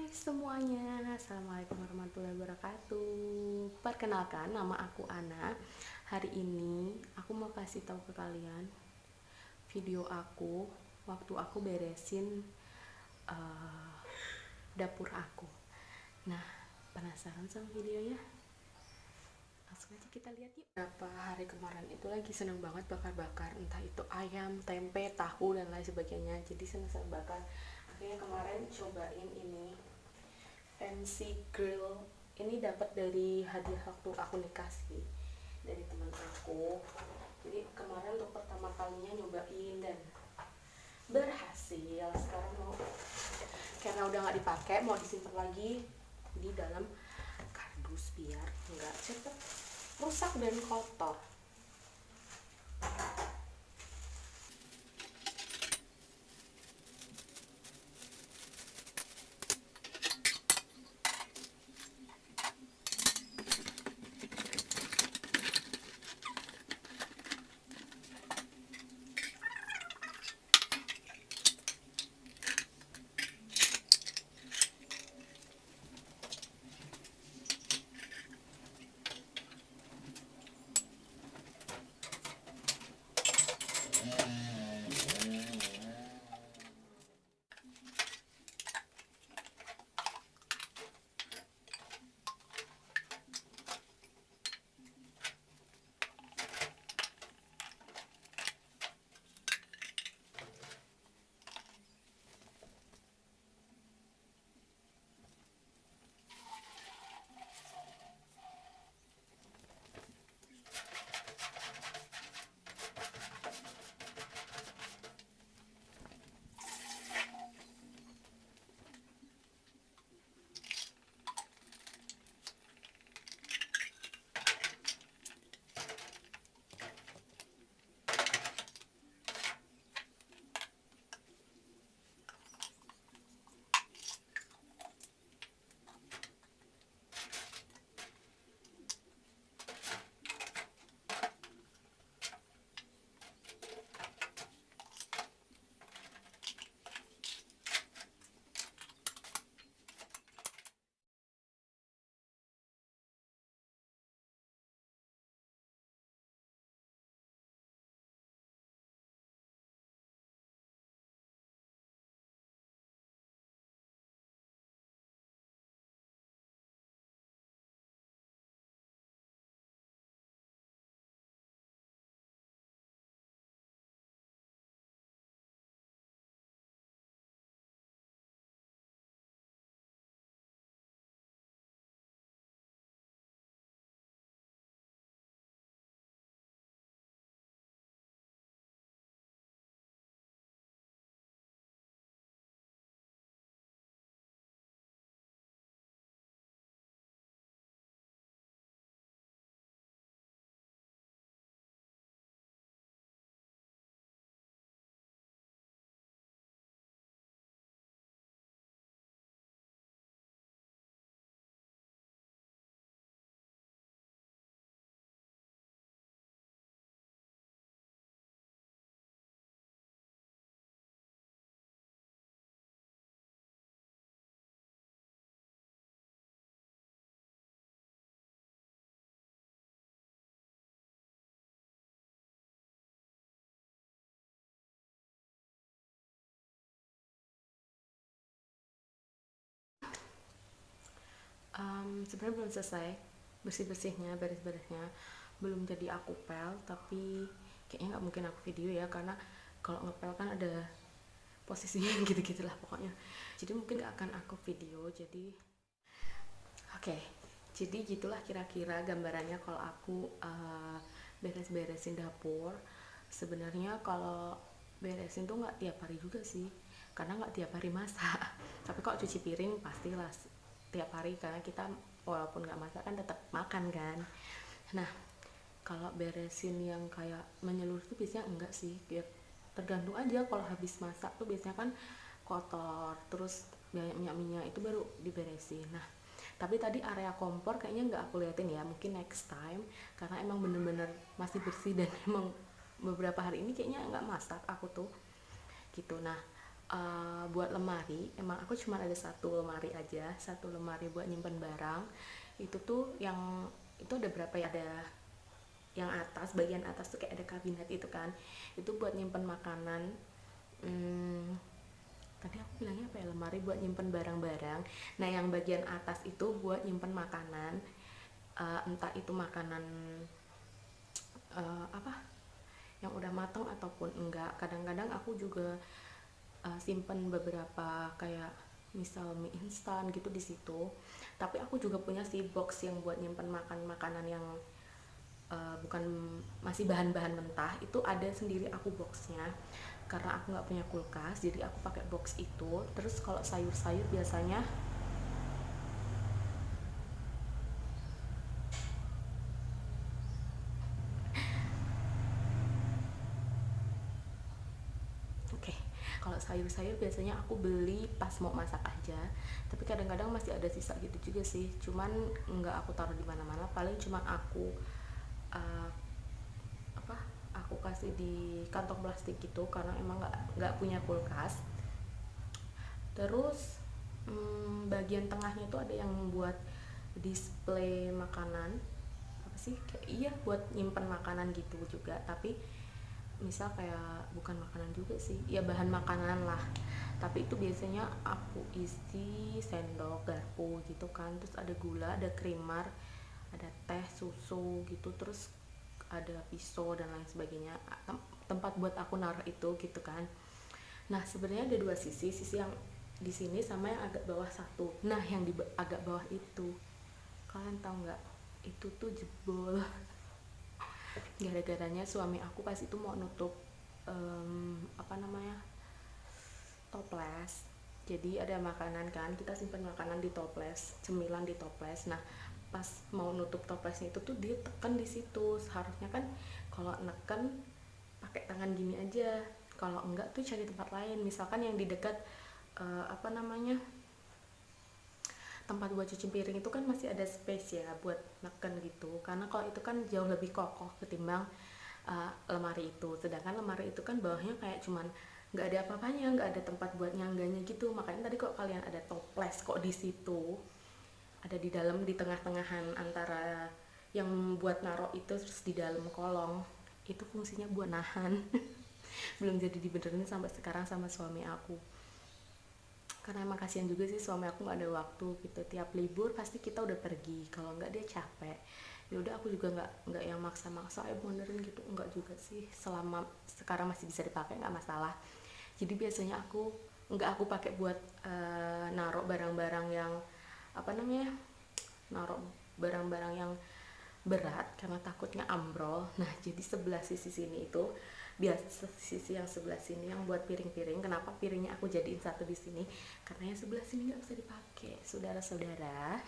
Semuanya, Assalamualaikum warahmatullahi wabarakatuh. Perkenalkan, nama aku Ana. Hari ini aku mau kasih tahu ke kalian video aku waktu aku beresin uh, dapur aku. Nah, penasaran sama videonya? Langsung aja kita lihat yuk. Beberapa hari kemarin itu lagi seneng banget bakar-bakar, entah itu ayam, tempe, tahu dan lain sebagainya. Jadi seneng-seneng bakar. Akhirnya kemarin cobain ini MC Grill. Ini dapat dari hadiah waktu aku nikah sih, dari teman aku. Jadi kemarin untuk pertama kalinya nyobain dan berhasil. Sekarang mau, karena udah nggak dipakai, mau disimpan lagi di dalam kardus biar nggak cepet rusak dan kotor. Sebenarnya belum selesai bersih-bersihnya, beres-beresnya, belum jadi aku pel, tapi kayaknya nggak mungkin aku video ya, karena kalau ngepel kan ada posisinya gitu-gitu lah pokoknya. Jadi mungkin nggak akan aku video. Jadi oke, jadi gitulah kira-kira gambarannya kalau aku beres-beresin dapur. Sebenarnya kalau beresin tuh nggak tiap hari juga sih, karena nggak tiap hari masak. Tapi kalau cuci piring pastilah tiap hari, karena kita walaupun nggak masak kan tetap makan kan. Nah, kalau beresin yang kayak menyeluruh tuh biasanya enggak sih, biar tergantung aja. Kalau habis masak tuh biasanya kan kotor, terus banyak minyak-minyak, itu baru diberesin. Nah, tapi tadi area kompor kayaknya nggak aku liatin ya, mungkin next time, karena emang bener-bener masih bersih dan emang beberapa hari ini kayaknya nggak masak aku tuh gitu. Nah, buat lemari. Emang aku cuma ada satu lemari aja, satu lemari buat nyimpen barang. Itu tuh yang itu ada berapa ya, ada yang atas, bagian atas tuh kayak ada kabinet itu kan, itu buat nyimpen makanan. Tadi aku bilangnya apa ya, lemari buat nyimpen barang-barang. Nah yang bagian atas itu buat nyimpen makanan, entah itu makanan apa yang udah matang ataupun enggak. Kadang-kadang aku juga simpen beberapa kayak misal mie instan gitu di situ. Tapi aku juga punya si box yang buat nyimpen makanan yang bukan masih bahan-bahan mentah, itu ada sendiri aku boxnya. Karena aku nggak punya kulkas, jadi aku pakai box itu. Terus kalau sayur-sayur biasanya oke, kalau sayur-sayur biasanya aku beli pas mau masak aja. Tapi kadang-kadang masih ada sisa gitu juga sih, cuman nggak aku taruh di mana-mana. Paling cuma aku uh, apa aku kasih di kantong plastik gitu, karena emang nggak punya kulkas. Terus bagian tengahnya itu ada yang buat display makanan, apa sih, kayak iya buat nyimpen makanan gitu juga. Tapi misal kayak bukan makanan juga sih, ya bahan makanan lah. Tapi itu biasanya aku isi sendok garpu gitu kan. Terus ada gula, ada creamer, ada teh, susu gitu. Terus ada pisau dan lain sebagainya. Tempat buat aku naruh itu gitu kan. Nah sebenarnya ada dua sisi, sisi yang di sini sama yang agak bawah satu. Nah yang di agak bawah itu, kalian tahu nggak, itu tuh jebol. Gara-garanya suami aku pas itu mau nutup apa namanya, toples. Jadi ada makanan kan, kita simpan makanan di toples, cemilan di toples. Nah pas mau nutup toplesnya itu tuh dia tekan di situ. Seharusnya kan kalau neken pakai tangan gini aja, kalau enggak tuh cari tempat lain. Misalkan yang di dekat apa namanya, tempat buat cuci piring itu kan masih ada space ya buat neken gitu. Karena kalau itu kan jauh lebih kokoh ketimbang lemari itu. Sedangkan lemari itu kan bawahnya kayak cuman nggak ada apa-apanya, nggak ada tempat buat nyangganya gitu. Makanya tadi kok kalian ada toples kok di situ, ada di dalam, di tengah-tengahan antara yang buat narok itu terus di dalam kolong, itu fungsinya buat nahan. Belum jadi dibenerin sampai sekarang sama suami aku, karena emang kasihan juga sih, suami aku nggak ada waktu gitu. Tiap libur pasti kita udah pergi, kalau nggak dia capek. Ya udah aku juga nggak yang maksa-maksa benerin gitu, nggak juga sih. Selama sekarang masih bisa dipakai nggak masalah. Jadi biasanya nggak aku pakai buat narok barang-barang yang apa namanya, narok barang-barang yang berat karena takutnya ambrol. Nah jadi sebelah sisi sini itu, biasa sisi yang sebelah sini yang buat piring-piring. Kenapa piringnya aku jadiin satu di sini, karena yang sebelah sini nggak bisa dipakai, saudara-saudara.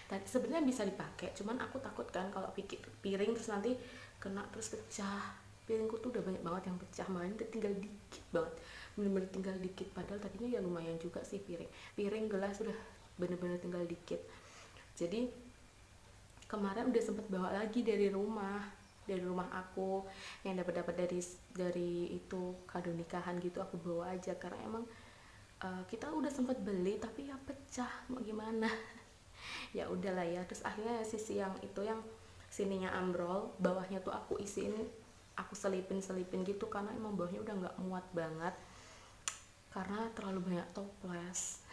Tadi sebenarnya bisa dipakai, cuman aku takut kan kalau piring terus nanti kena terus pecah. Piringku tuh udah banyak banget yang pecah, makanya tinggal dikit banget, bener-bener tinggal dikit. Padahal tadinya ya lumayan juga sih, piring gelas udah bener-bener tinggal dikit. Jadi kemarin udah sempet bawa lagi dari rumah aku yang dapat dari itu kado nikahan gitu. Aku bawa aja karena emang kita udah sempet beli tapi ya pecah, mau gimana. Ya udahlah ya. Terus akhirnya sisi yang itu yang sininya ambrol, bawahnya tuh aku isiin, aku selipin gitu karena emang bawahnya udah nggak muat banget karena terlalu banyak toples.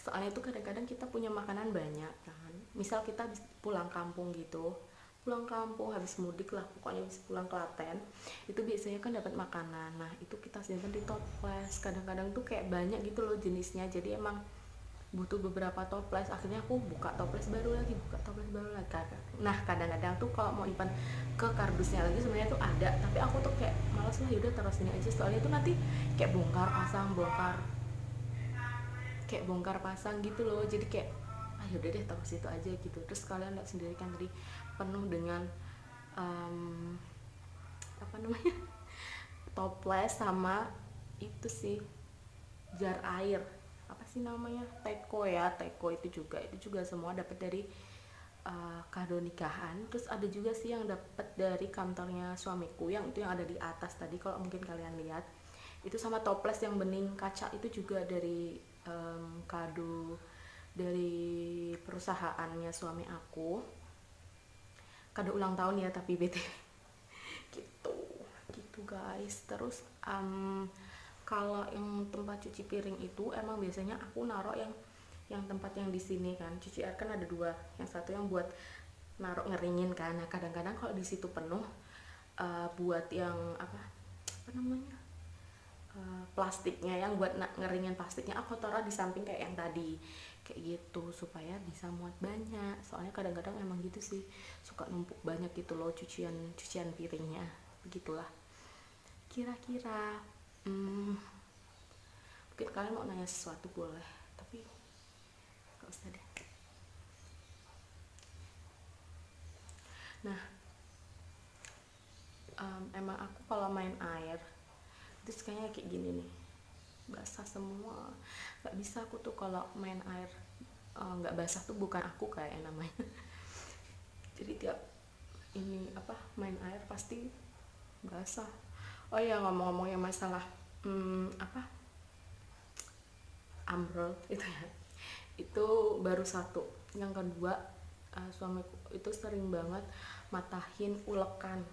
Soalnya itu kadang-kadang kita punya makanan banyak kan, misal kita pulang kampung gitu, pulang kampung habis mudik lah pokoknya, habis pulang Klaten itu biasanya kan dapat makanan. Nah itu kita simpan di toples. Kadang-kadang tuh kayak banyak gitu loh jenisnya, jadi emang butuh beberapa toples. Akhirnya aku buka toples baru lagi. Nah kadang-kadang tuh kalau mau nyimpan ke kardusnya lagi sebenarnya tuh ada, tapi aku tuh kayak malas lah, yaudah taruh sini aja. Soalnya itu nanti kayak bongkar pasang gitu loh. Jadi kayak yaudah deh taruh situ aja gitu. Terus kalian lihat sendiri kan tadi penuh dengan apa namanya, toples sama itu sih jar air, apa sih namanya, teko itu juga semua dapat dari kado nikahan. Terus ada juga sih yang dapat dari kantornya suamiku, yang itu yang ada di atas tadi kalau mungkin kalian lihat, Itu sama toples yang bening kaca itu juga dari kado dari perusahaannya suami aku, kado ulang tahun ya tapi bete gitu gitu guys. Terus kalau yang tempat cuci piring itu emang biasanya aku naruh yang tempat yang di sini kan, cuci air kan ada dua, yang satu yang buat naruh ngeringin kan. Nah kadang-kadang kalau di situ penuh, buat yang apa namanya, plastiknya yang buat ngeringin plastiknya aku taruh di samping kayak yang tadi, kayak gitu supaya bisa muat banyak. Soalnya kadang-kadang emang gitu sih, suka numpuk banyak gitu loh cucian piringnya. Begitulah kira-kira. Mungkin kalian mau nanya sesuatu boleh, tapi gak usah deh. Nah emang aku kalau main air terus kayaknya kayak gini nih, basah semua. Gak bisa aku tuh kalau main air nggak basah tuh bukan aku kayak namanya. Jadi tiap ini main air pasti basah. Oh ya, ngomong-ngomong yang masalah ambrol itu ya, itu baru satu. Yang kedua, suamiku itu sering banget matahin ulekan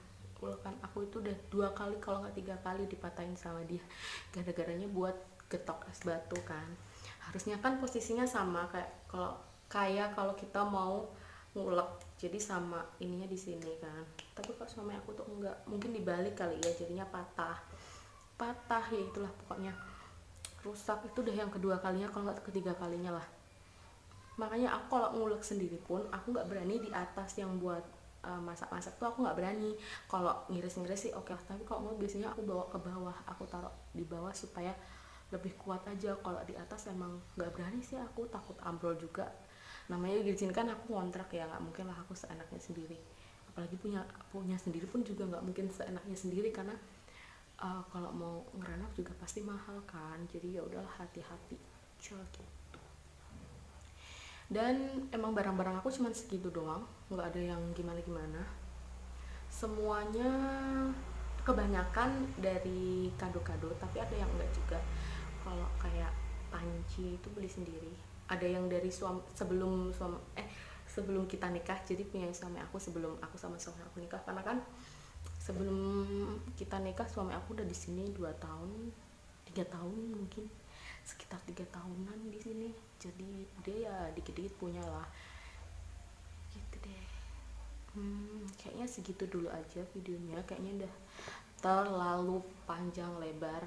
aku. Itu udah 2 kali kalau nggak 3 kali dipatahin sama dia, gara-garanya buat getok es batu kan. Harusnya kan posisinya sama kayak kalau kita mau ngulek, jadi sama ininya di sini kan. Tapi kok suami aku tuh enggak, mungkin dibalik kali ya, jadinya patah ya. Itulah pokoknya rusak. Itu udah yang kedua kalinya kalau nggak ketiga kalinya lah. Makanya aku kalau ngulek sendiri pun aku nggak berani di atas yang buat masak-masak tuh, aku nggak berani. Kalau ngiris-ngiris sih oke, tapi kalau ngulek biasanya aku bawa ke bawah, aku taruh di bawah supaya lebih kuat aja. Kalau di atas emang nggak berani sih, aku takut ambrol juga. Namanya di sini kan aku ngontrak ya, nggak mungkin lah aku seenaknya sendiri. Apalagi punya sendiri pun juga nggak mungkin seenaknya sendiri, karena kalau mau ngerenov juga pasti mahal kan. Jadi ya udahlah, hati-hati gitu. Dan emang barang-barang aku cuma segitu doang, nggak ada yang gimana-gimana. Semuanya kebanyakan dari kado-kado, tapi ada yang enggak juga. Kalau kayak panci itu beli sendiri. Ada yang dari sebelum kita nikah, jadi punya suami aku sebelum aku sama suami aku nikah. Karena kan sebelum kita nikah suami aku udah di sini 2 tahun 3 tahun, mungkin sekitar 3 tahunan di sini. Jadi dia ya dikit-dikit punya lah gitu deh. Kayaknya segitu dulu aja videonya, kayaknya udah terlalu panjang lebar.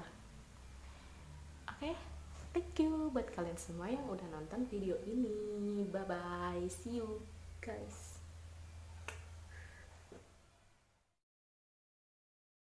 Oke, thank you buat kalian semua yang udah nonton video ini. Bye bye, see you guys.